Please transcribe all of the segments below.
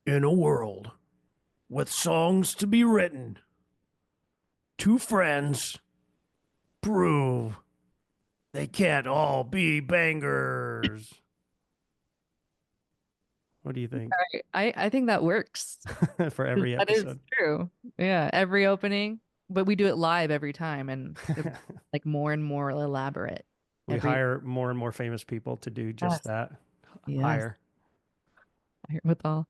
In a world with songs to be written, two friends prove they can't all be bangers. What do you think I think that works. for every That is episode? true. Yeah, every opening, but we do it live every time, and it's like more and more elaborate We every. hire more and more famous people to do just Yes, that. yes, Hire. with all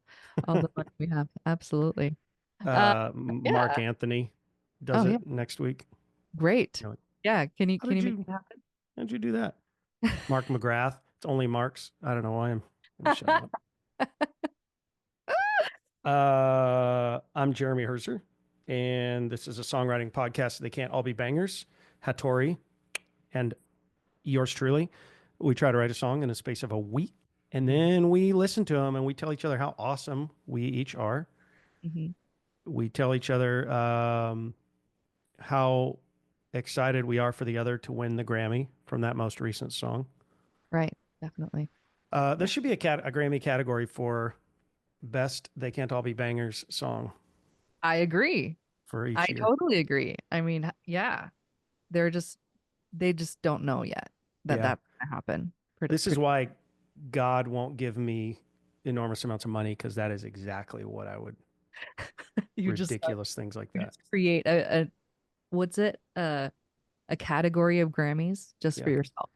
the money we have, absolutely. Uh, Mark yeah. Anthony does Oh yeah, it next week. great. You're like, Yeah, how can did you make you it happen? how did you do that? Mark McGrath. It's only Mark's. I don't know why I'm shutting up. I'm Jeremy Herzer, and this is a songwriting podcast. They can't all be bangers. Hatori and yours truly. We try to write a song in a space of a week, and then we listen to them and we tell each other how awesome we each are. Hmm. We tell each other how excited we are for the other to win the Grammy from that most recent song. Right, definitely. There should be a Grammy category for best "They Can't All Be Bangers" song I agree. for I each year. totally agree. I mean, yeah, they're just they just don't know yet that Yeah. that's gonna happen. This is Pretty. why God won't give me enormous amounts of money because that is exactly what I would You just ridiculous things like you that. just create a what's it? A category of Grammys just for Yeah. yourself.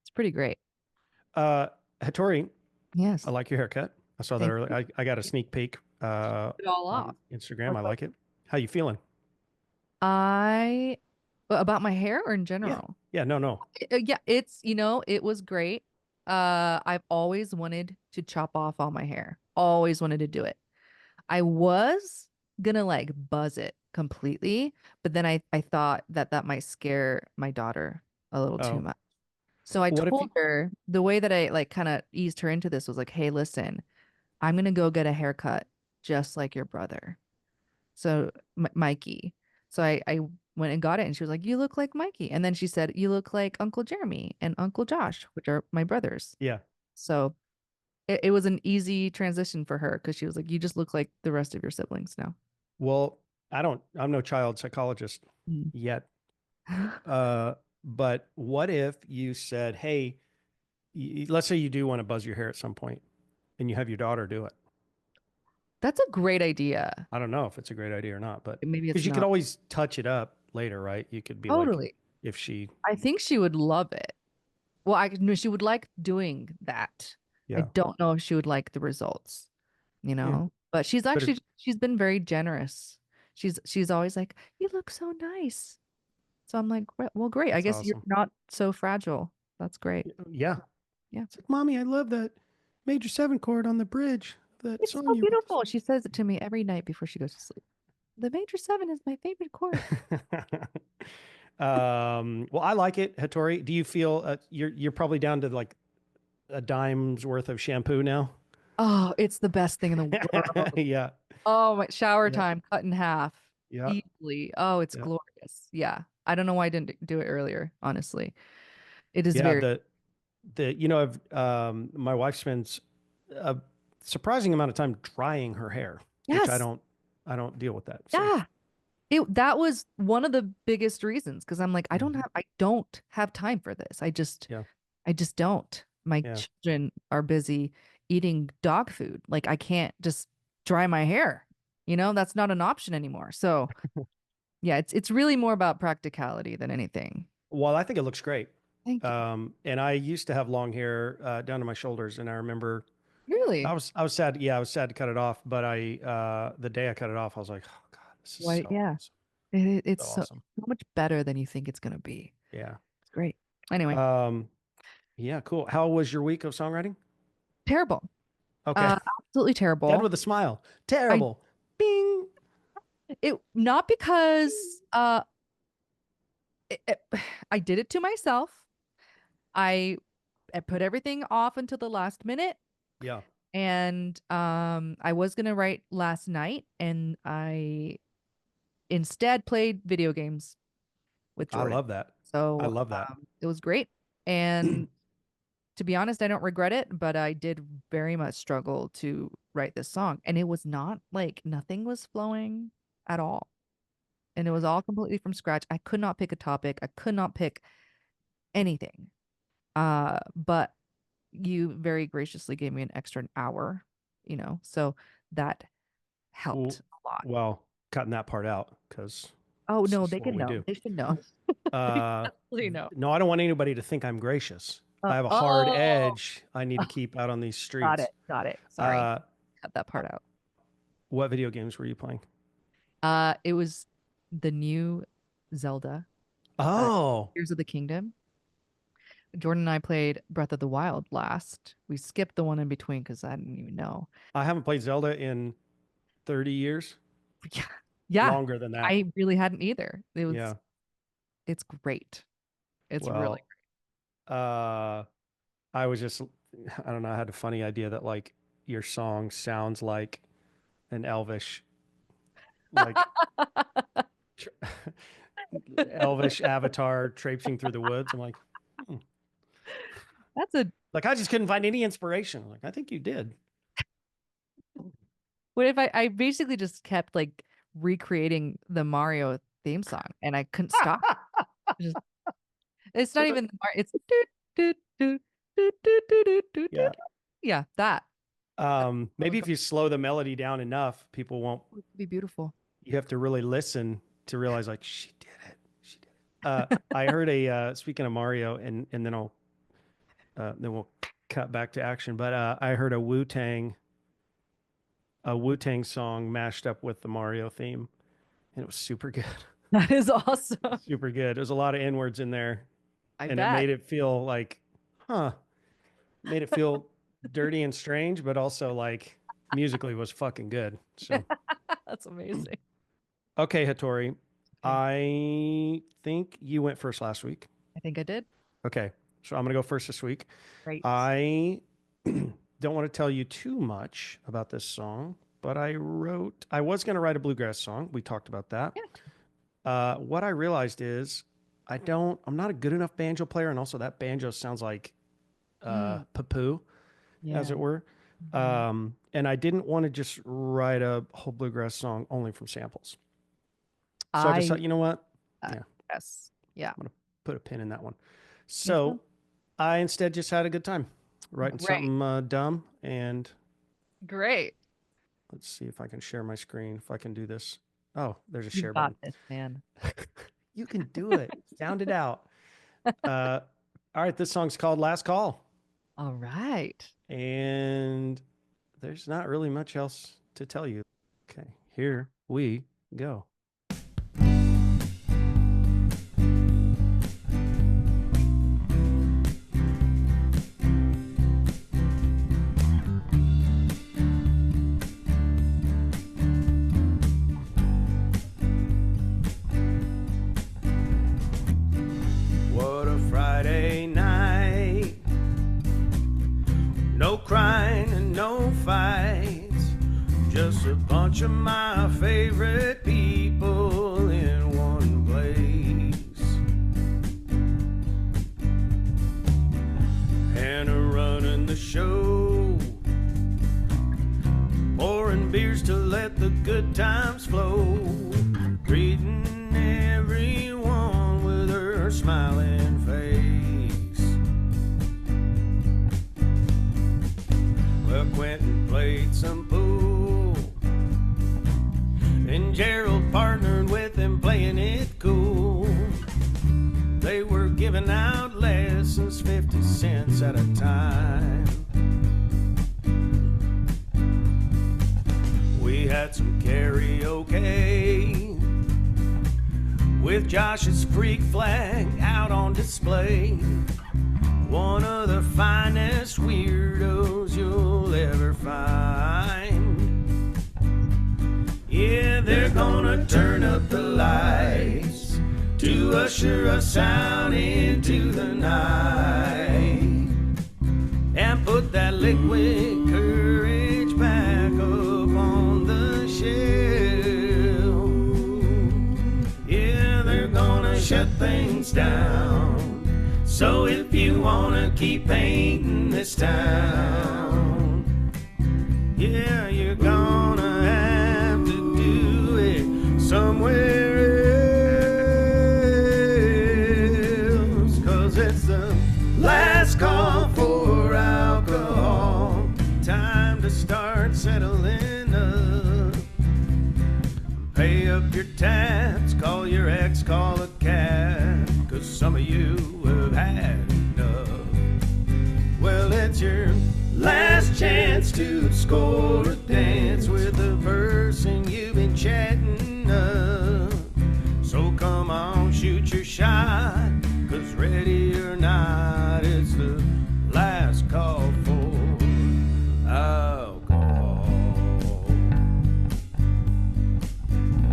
It's pretty great. Uh, Hattori, I Yes. like your haircut. I saw that Thank earlier. I got a sneak peek it all on off. Instagram. I What's up? like it. How you feeling? I about my hair or in Yeah. general? Yeah. No, no. Yeah, it was great. I've always wanted to chop off all my hair. Always wanted to do it. I was gonna like buzz it completely, but then I thought that that might scare my daughter a little too Oh, much. So I what if you, told her the way that I like kind of eased her into this was like, hey, listen, I'm gonna go get a haircut just like your brother. So Mikey. So I went and got it and she was like, you look like Mikey. And then she said, you look like Uncle Jeremy and Uncle Josh, which are my brothers. yeah. So it was an easy transition for her because she was like, you just look like the rest of your siblings now. Well, I'm no child psychologist Mm. yet. Uh, but what if you said, hey, let's say you do want to buzz your hair at some point and you have your daughter do it. That's a great idea. I don't know if it's a great idea or not, but Maybe it's because you could not. always touch it up later, right? You could be like, Totally. if she, I think she would love it. Well, I know she would like doing that. I yeah, don't know if she would like the results, you yeah, know? But but it, she's been very generous. She's always like, "You look so nice." So I'm like, Well, great. I that's guess you're awesome. not so fragile. That's great." Yeah. Yeah. It's like, mommy, I love that major seven chord on the bridge, that It's song so you wrote. beautiful. She says it to me every night before she goes to sleep. The major seven is my favorite chord. Well, I like it, Hattori. Do you feel you're probably down to like a dime's worth of shampoo now? Oh, it's the best thing in the world. Yeah. Oh, my shower Yeah. time cut in half Yeah. easily. Oh, it's Yeah. glorious. Yeah. I don't know why I didn't do it earlier, honestly. It is Yeah. very, My wife spends a surprising amount of time drying her hair, which yes. I don't deal with that. So, Yeah. It that was one of the biggest reasons because I'm like, mhm. I don't have time for this. Yeah. I just don't. My Yeah. children are busy eating dog food. Like I can't just dry my hair. You know, that's not an option anymore. So yeah, it's really more about practicality than anything. Well, I think it looks great. Thank you. And I used to have long hair down to my shoulders, and I remember Really? I was sad. Yeah, I was sad to cut it off, but the day I cut it off, I was like, oh God, this is Why? so Yeah. awesome. It's So awesome. so much better than you think it's gonna be. Yeah. It's great. Anyway, Um, yeah, cool. How was your week of songwriting? terrible. Okay. Absolutely Dead terrible. with a smile. I Terrible. Bing. it not Bing. because it, I did it to myself. I I put everything off until the last minute, Yeah. and I was gonna write last night, and I instead played video games with I Jordan. love that. I So love that. it was great, and to be honest, I don't regret it, but I did very much struggle to write this song. And it was not like nothing was flowing at all. And it was all completely from scratch. I could not pick a topic. I could not pick anything. But you very graciously gave me an extra hour, so that helped a lot. Well, cutting that part out because. Oh no, they can know. Do. They should know. No, I don't want anybody to think I'm gracious. I have a hard edge I need to keep out on these streets. Got it. Sorry. Cut that part out. What video games were you playing? It was the new Zelda. Tears of the Kingdom. Jordan and I played Breath of the Wild last. We skipped the one in between because I didn't even know. I haven't played Zelda in 30 years. Yeah. Longer than that. I really hadn't either. It's great. It's really great. I was just, I don't know, I had a funny idea that like your song sounds like an Elvish, like Elvish avatar traipsing through the woods. I'm like, like, I just couldn't find any inspiration. Like, I think you did. What if I basically just kept like recreating the Mario theme song and I couldn't stop. It's not even it's yeah, that. Maybe if you slow the melody down enough, people won't. It would be beautiful. You have to really listen to realize like she did it. She did it. I heard speaking of Mario, and then we'll cut back to action. But I heard a Wu-Tang song mashed up with the Mario theme, and it was super good. That is awesome. Super good. There's a lot of N-words in there. It made it feel like, made it feel dirty and strange, but also like musically was fucking good. So that's amazing. Okay, Hatori. Okay. I think you went first last week. I think I did. Okay. So I'm going to go first this week. Great. I don't want to tell you too much about this song, but I was going to write a bluegrass song. We talked about that. Yeah. What I realized is I'm not a good enough banjo player. And also that banjo sounds like poo, as it were. Mm-hmm. And I didn't want to just write a whole bluegrass song only from samples. So I just thought, you know what? Yes. Yeah. I'm going to put a pin in that one. So I instead just had a good time writing something dumb and. Great. Let's see if I can share my screen. If I can do this. Oh, there's a you share got button. This, man. You can do it. Sound it out. All right. This song's called Last Call. All right. And there's not really much else to tell you. Okay. Here we go. Crying and no fights, just a bunch of my favorite people in one place. Hannah running the show, pouring beers to let the good times flow, greeting everyone with her smiling face. Well, Quentin played some pool, and Gerald partnered with him playing it cool. They were giving out lessons 50 cents at a time. We had some karaoke with Josh's freak flag out on display. One of the finest weirdos you'll ever find. Yeah, they're gonna turn up the lights to usher us out into the night and put that liquid courage back up on the shelf. Yeah, they're gonna shut things down, So if you wanna keep painting this town, yeah, you're gonna have to do it somewhere else. 'Cause it's the last call for alcohol. Time to start settling up. Pay up your tabs, call your ex, call a cab. 'Cause some of you have had enough. Well, it's your last chance to score a dance with the person you've been chatting up. So come on, shoot your shot, 'cause ready or not, it's the last call for alcohol.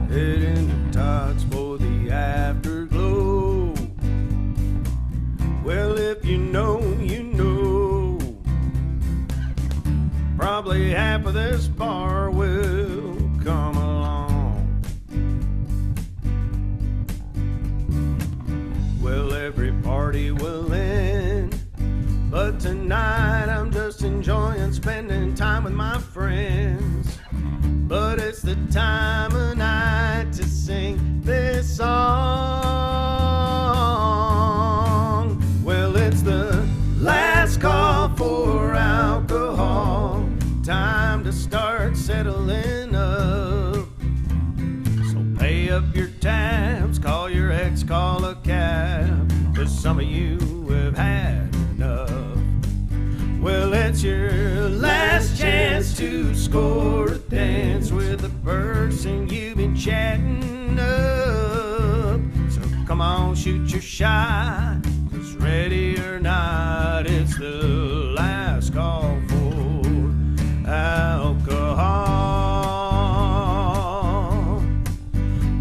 Heading to Tots for the afterglow. Well, if you know, you know. Probably half of this bar will come along. Well, every party will end, but tonight I'm just enjoying spending time with my friends. But it's the time of night to sing this song. Well, it's the last call for alcohol. Time to start settling up. So pay up your tabs, call your ex, call a cab. 'Cause some of you have had enough. Well, it's your last chance to score a dance with the person you've been chatting up. So come on, shoot your shot, 'cause ready or not, it's the last call for alcohol.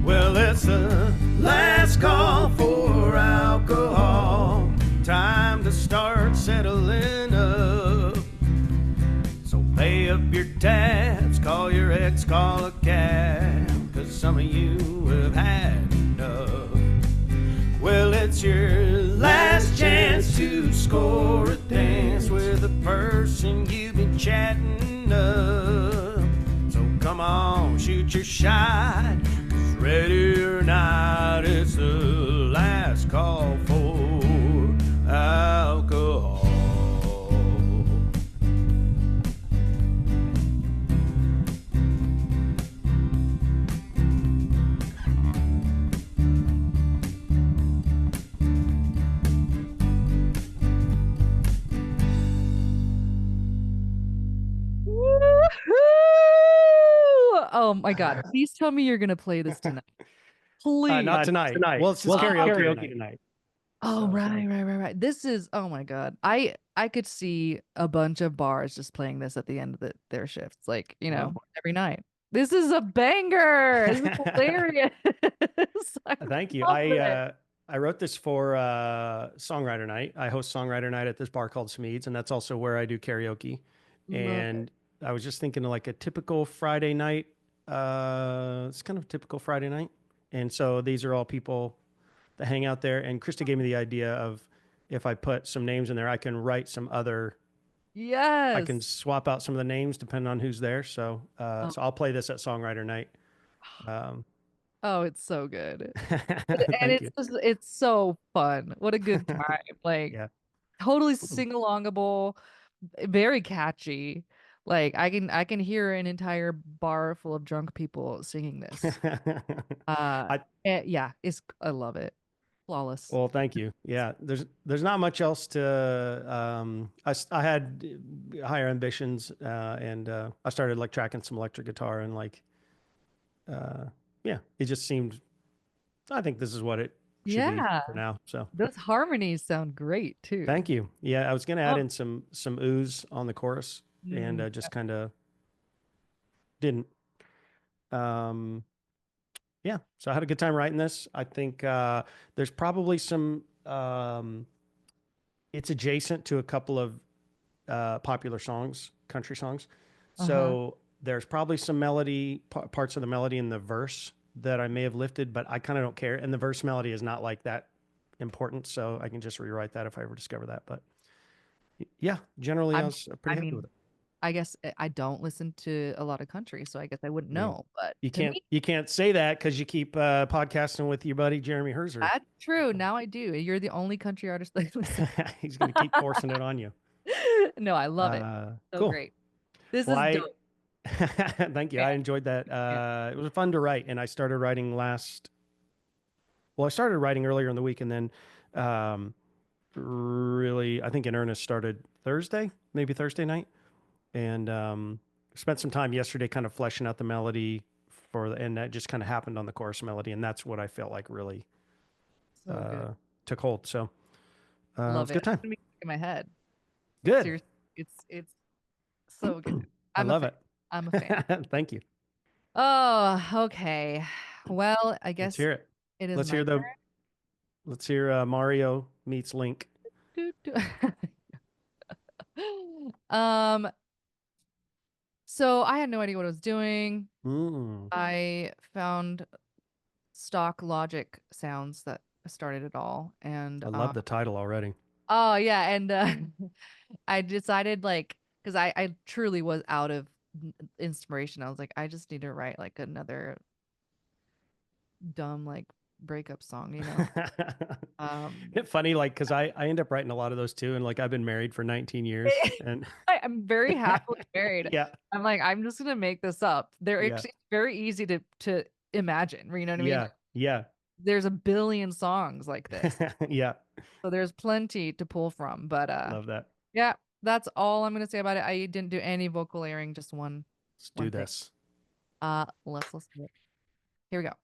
Well, it's the last call for alcohol. Time to start settling up. So pay up your tabs, call your ex, call a cab. 'Cause some of you have had enough. Well, it's your last chance to score a dance with the person you've been chatting up. So come on, shoot your shot, 'cause ready or not, it's the last call for alcohol. Oh my God. Please tell me you're going to play this tonight. Please. Not tonight. Well, it's just karaoke tonight. Oh, So- right. This is, oh my God. I could see a bunch of bars just playing this at the end of their shifts, like, you know, every night. This is a banger. This is hilarious. Thank you. love it. I wrote this for songwriter night. I host songwriter night at this bar called Smede's, and that's also where I do karaoke. Love And I was just thinking of like a typical Friday night. It's kind of a typical Friday night. And so these are all people that hang out there. And Krista gave me the idea of if I put some names in there, I can write some other. Yes. I can swap out some of the names depending on who's there. So, Oh. so I'll play this at songwriter night. Oh, it's so good. And Thank you. it's so fun. What a good time. Like Yeah. totally sing-alongable, very catchy. Like I can hear an entire bar full of drunk people singing this. Yeah, I love it. Flawless. Well, thank you. Yeah, there's not much else to. I had higher ambitions, and I started like tracking some electric guitar, and like, yeah, it just seemed. I think this is what it should be for now. So those harmonies sound great too. thank you. Yeah, I was gonna add in some ooze on the chorus, and just kind of didn't. Yeah, so I had a good time writing this. I think there's probably some. It's adjacent to a couple of popular songs, country songs. So there's probably some melody parts of the melody in the verse that I may have lifted, but I kind of don't care. And the verse melody is not like that important, so I can just rewrite that if I ever discover that. But yeah, generally I was I pretty happy with mean, it. I guess I don't listen to a lot of country, so I guess I wouldn't I mean, know. But you to can't me, you can't say that because you keep podcasting with your buddy Jeremy Herzer. that's true. Now I do. You're the only country artist I listen. He's going to keep forcing it on you. No, I love it. So Cool. great. This Well, is dope. thank you. Yeah. I enjoyed that. It was fun to write, and I started writing I started writing earlier in the week, and then really, I think in earnest started Thursday, maybe Thursday night, and spent some time yesterday kind of fleshing out the melody and that just kind of happened on the chorus melody, and that's what I felt like really So good. took hold. So it was Love a it. good time. It's gonna be in my head. Good. Seriously, it's so good. I I'm a love fan. it. I'm a fan. Thank you. Oh, okay. Well, I Let's guess hear it. it is Let's my hear turn. let's hear Mario meets Link. Doo, doo. Um, so I had no idea what I was doing. Mm, I found stock Logic sounds that started it all, and I love the title already. oh yeah, and I decided like because I truly was out of inspiration. I was like, I just need to write like another dumb like breakup song, you know. Funny, like, because I end up writing a lot of those too, and like I've been married for 19 years, and I'm very happily married. yeah, I'm like, I'm just gonna make this up. They're yeah, actually very easy to imagine. You know what I mean? yeah, There's a billion songs like this, yeah. so there's plenty to pull from. But Love that. yeah, that's all I'm gonna say about it. I didn't do any vocal layering, just one. Let's do Thing. this. Let's listen to it. Here we go.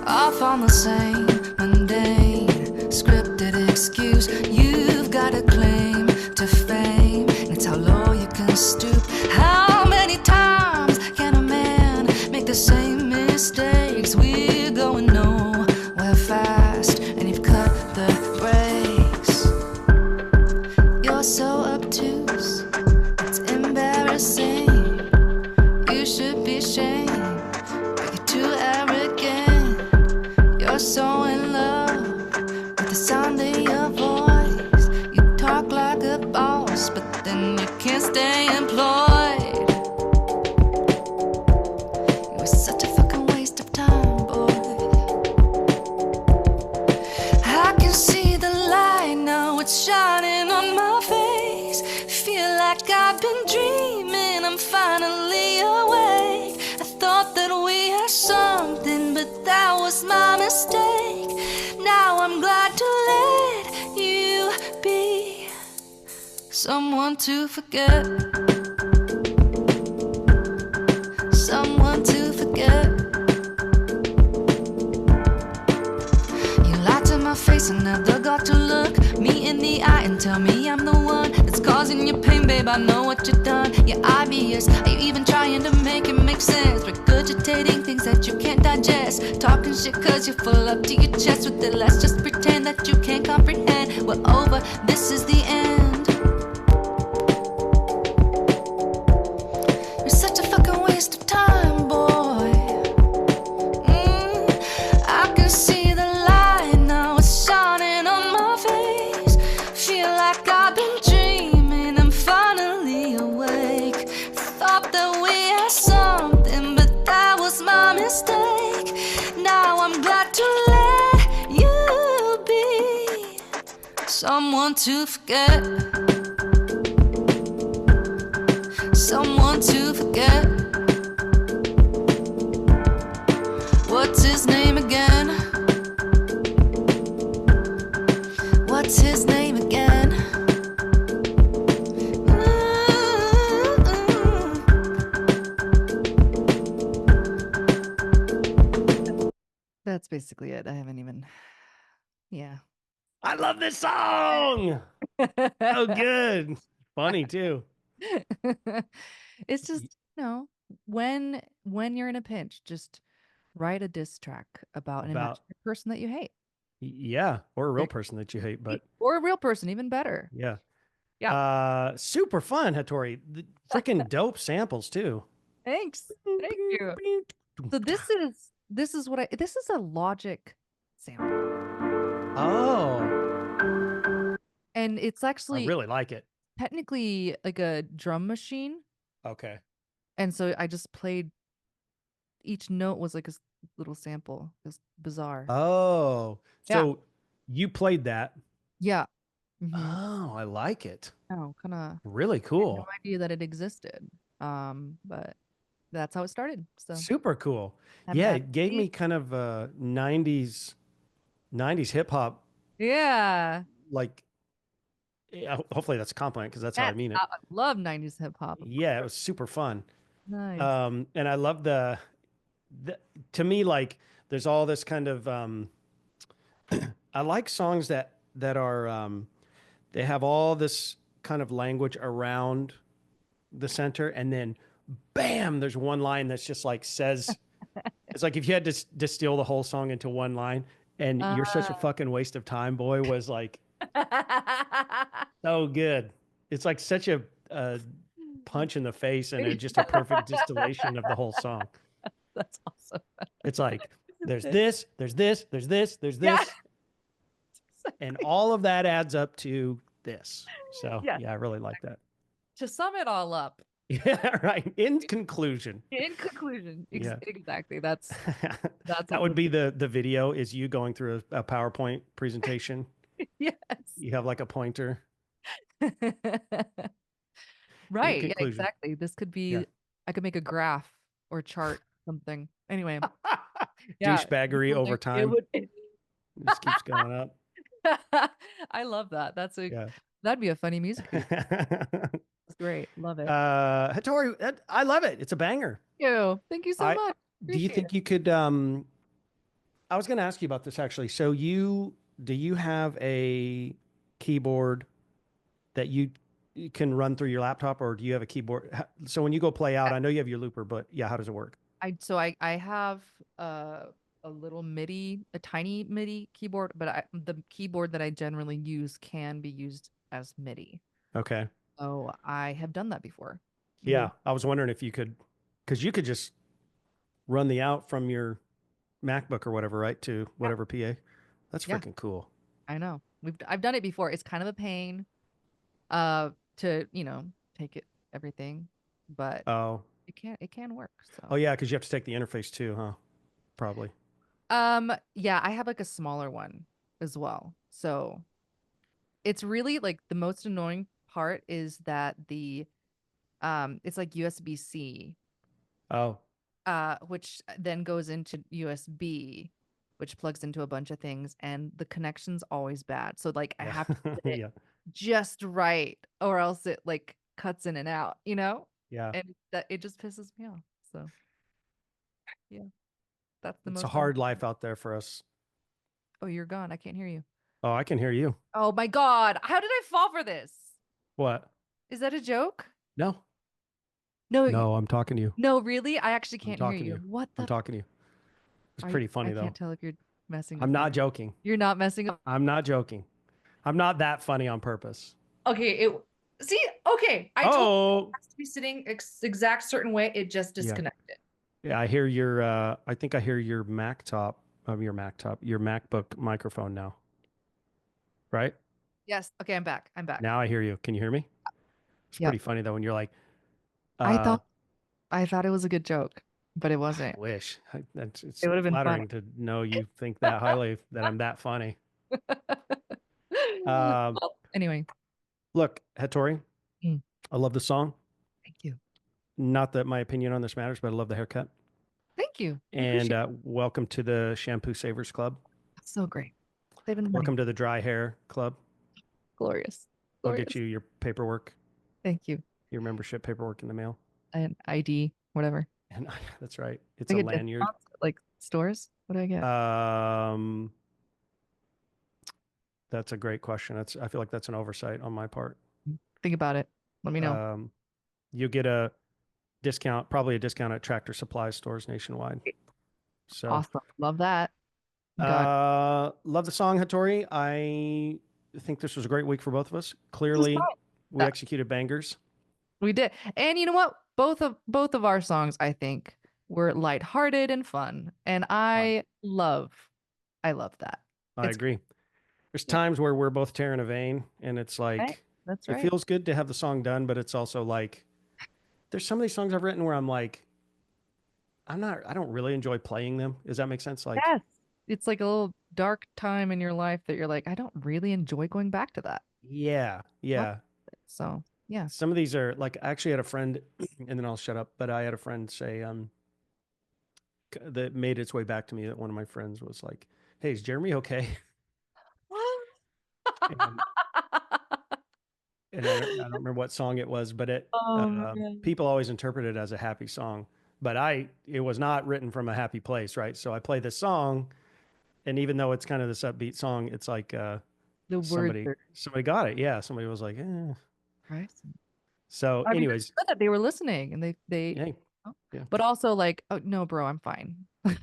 Off on the same mundane scripted excuse. You've got a claim to fame, and it's how low you can stoop. How many times can a man make the same mistakes? We're going nowhere fast, and you've cut the brakes. You're so obtuse, it's embarrassing. You should be ashamed, but you're too arrogant. You're so in love with the sound of your voice. You talk like a boss, but then you can't stay employed. It was such a fucking waste of time, boy. I can see the light now, it's shining on my face. Feel like I've been dreaming, I'm finally awake. I thought that we had something, but that was my mistake. Now I'm glad to let you be someone to forget. Someone to forget. You lied to my face and never got to look me in the eye and tell me I'm the one that's causing you pain, babe. I know what you've done. You're obvious. Are you even trying to make it make sense? Regurgitating things that you can't digest. Talking shit cause you're full up to your chest with it. Let's just pretend that you can't comprehend. We're over. This is the end. You're such a fucking waste of time, boy. I can see the light now, it's shining on my face. Feel like I've been dreaming, I'm finally awake. Thought that we had something, but that was my mistake. Now I'm glad to let you be someone to forget. Someone to forget. What's his name again? What's his name again? That's basically it. I haven't even. Yeah. I love this song. Oh, good. Funny too. It's just, you know, when you're in a pinch, just write a diss track about an imaginary person that you hate. Yeah, or a real person that you hate, but or a real person, even better. yeah. Yeah. Super fun, Hatori. Freaking dope samples too. Thanks. Thank you. So this is a Logic sample. Oh, And it's I actually really like it. technically like a drum machine. Okay. And so I just played, each note was like a little sample. It was bizarre. Oh, Yeah. so you played that. Yeah. Oh, I like it. Oh, kind of Really no cool. idea that it existed. But that's how it started. So Super cool. haven't Yeah, had it gave me kind of 90s hip hop, yeah. like hopefully that's a compliment because that's how I That's mean it. I love 90s hip hop. Yeah, it was super fun. Nice. And I love to me, like there's all this kind of I like songs that are they have all this kind of language around the center, and then bam, there's one line that's just like says it's like if you had to distill the whole song into one line, and "You're such a fucking waste of time, boy" was like so good. It's like such a punch in the face and just a perfect distillation of the whole song. That's awesome. It's like there's this, there's this, there's this, there's Yeah. this, and all of that adds up to this. So Yeah. yeah, I really like that. To sum it all up, Yeah, right. In conclusion, yeah. Exactly. That's that would be the video is you going through a PowerPoint presentation. yes. You have like a pointer. Right. Yeah, conclusion. exactly. This could be, Yeah. I could make a graph or chart something. Anyway. Yeah. Douchebaggery over time. It Just keeps going up. I love that. Yeah. That'd be a funny music video. That's great. Love it. Hatori, I love it. It's a banger. Thank you so much. Do you think you could I was going to ask you about this actually. So do you have a keyboard that you can run through your laptop, or do you have a keyboard? So when you go play out, I know you have your looper, but yeah, how does it work? I have a little a tiny MIDI keyboard, but the keyboard that I generally use can be used as MIDI. Okay. So I have done that before. Yeah, I was wondering if you could, because you could just run the out from your MacBook or whatever, right, to whatever PA. That's freaking cool. I know. I've done it before. It's kind of a pain to, take it everything, but it can work. So Oh yeah, because you have to take the interface too, huh? Probably. Yeah, I have like a smaller one as well. So it's really like the most annoying part is that it's like USB-C. Oh. Which then goes into USB, which plugs into a bunch of things, and the connection's always bad. So like I have to put it just right, or else it like cuts in and out, Yeah. And it just pisses me off. So yeah, that's the most. It's a hard life out there for us. Oh, you're gone. I can't hear you. Oh, I can hear you. Oh my God. How did I fall for this? What? Is that a joke? No. No, I'm talking to you. No, really? I actually can't hear you. What the? I'm talking to you. It's pretty funny though. I can't tell if you're messing I'm with not me. joking. You're not messing up. I'm not joking. I'm not that funny on purpose. Okay, okay. I told you it has to be sitting exact certain way. It just disconnected. Yeah, I hear I think I hear your MacBook microphone now. Right? Yes. Okay, I'm back. Now I hear you. Can you hear me? It's pretty funny though when you're like I thought it was a good joke, but it wasn't. I wish. It's it would have been flattering to know you think that highly that I'm that funny. Well, anyway. Look, Hatori, I love the song. Thank you. Not that my opinion on this matters, but I love the haircut. Thank you. And welcome to the Shampoo Savers Club. That's so great. Welcome to the Dry Hair Club. Glorious. I'll get you your paperwork. Thank you. Your membership paperwork in the mail. An ID, whatever. And that's right. It's a lanyard. Like stores? What do I get? That's a great question. I feel like that's an oversight on my part. Think about it. Let me know. You'll get a discount, probably a discount at Tractor Supply stores nationwide. So awesome. Love that. Love the song, Hatori. I think this was a great week for both of us. Clearly, we executed bangers. We did. And you know what? Both of our songs, I think, were lighthearted and fun. And I love I love that. I It's agree. There's Yeah. times where we're both tearing a vein, and it's like right. That's it right. feels good to have the song done, but it's also like there's some of these songs I've written where I'm like, I don't really enjoy playing them. Does that make sense? Like, Yes. It's like a little dark time in your life that you're like, I don't really enjoy going back to that. yeah, yeah. So yeah. Some of these are like I actually had a friend, and then I'll shut up. But I had a friend say that made its way back to me that one of my friends was like, "Hey, is Jeremy okay?" And, and I don't remember what song it was, but Oh man. people always interpret it as a happy song. But it was not written from a happy place, right? So I play this song, and even though it's kind of this upbeat song, it's like The words somebody are got it. Yeah, somebody was like, eh. right. So, I mean, anyways, it's good that they were listening and they hey, oh, yeah, but also like, oh no, bro, I'm fine.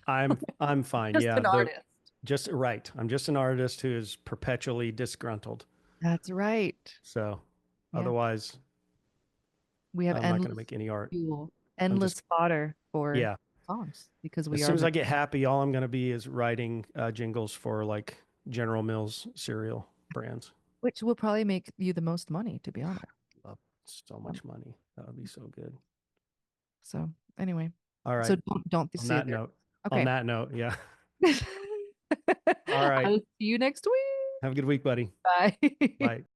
I'm fine. Just Yeah, an artist. just right. I'm just an artist who is perpetually disgruntled. That's right. So, Yeah. otherwise, We have I'm not going to endless make any art. fuel, endless fodder for Yeah. songs because As we soon are as I get happy, all I'm going to be is writing jingles for like General Mills cereal brands. which will probably make you the most money, to be honest. Love so much money. That would be so good. So anyway, All right. so don't On say that there. note, Okay. on that note, yeah. All right. I'll see you next week. Have a good week, buddy. Bye. Bye.